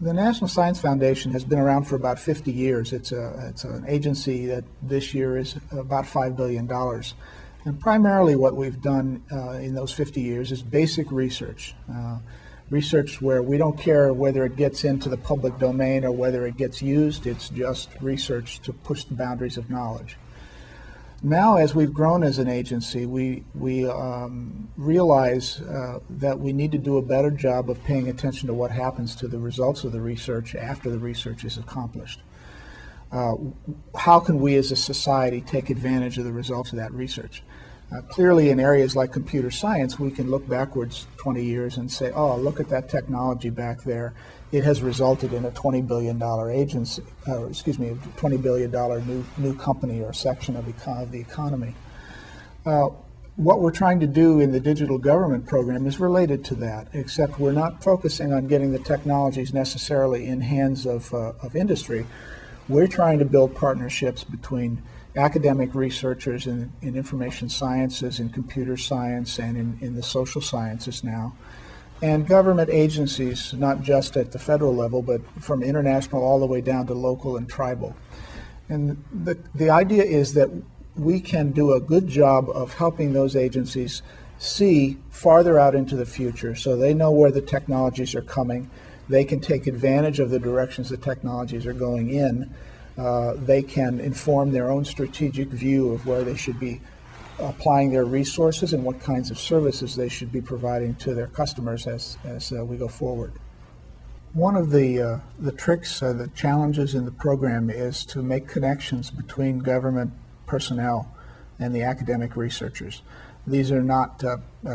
The National Science Foundation has been around for about 50 years. It's an agency that this year is about $5 billion. And primarily what we've done in those 50 years is basic research. Research where we don't care whether it gets into the public domain or whether it gets used. It's just research to push the boundaries of knowledge. Now, as we've grown as an agency, we realize that we need to do a better job of paying attention to what happens to the results of the research after the research is accomplished. How can we as a society take advantage of the results of that research? Clearly, in areas like computer science, we can look backwards 20 years and say, oh, look at that technology back there. It has resulted in a $20 billion agency, $20 billion new company or section of the economy. What we're trying to do in the digital government program is related to that, except we're not focusing on getting the technologies necessarily in hands of industry. We're trying to build partnerships between academic researchers in information sciences, in computer science, and in the social sciences now, and government agencies, not just at the federal level, but from international all the way down to local and tribal. And the idea is that we can do a good job of helping those agencies see farther out into the future so they know where the technologies are coming. They can take advantage of the directions the technologies are going in. They can inform their own strategic view of where they should be applying their resources and what kinds of services they should be providing to their customers as we go forward. One of the tricks, the challenges in the program is to make connections between government personnel and the academic researchers. These are not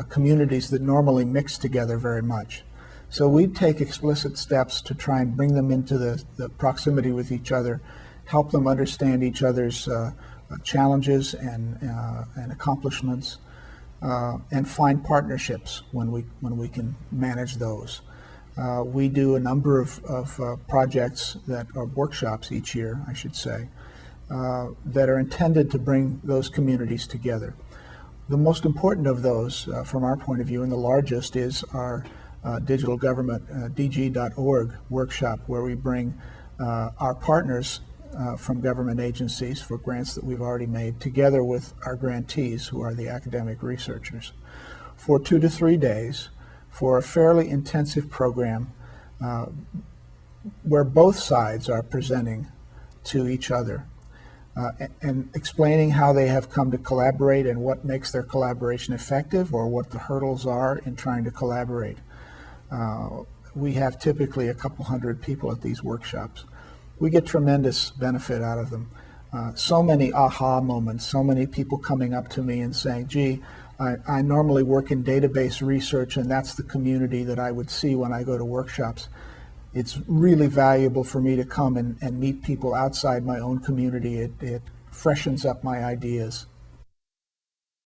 communities that normally mix together very much. So we take explicit steps to try and bring them into the proximity with each other, help them understand each other's challenges and accomplishments, and find partnerships when we can manage those. We do a number of projects that are workshops each year, I should say, that are intended to bring those communities together. The most important of those, from our point of view, and the largest, is our digital government, dg.org workshop, where we bring our partners from government agencies for grants that we've already made, together with our grantees, who are the academic researchers, for 2 to 3 days for a fairly intensive program where both sides are presenting to each other and explaining how they have come to collaborate and what makes their collaboration effective, or what the hurdles are in trying to collaborate. We have typically a couple hundred people at these workshops. We get tremendous benefit out of them. So many aha moments, so many people coming up to me and saying, gee, I normally work in database research, and that's the community that I would see when I go to workshops. It's really valuable for me to come and meet people outside my own community. It freshens up my ideas.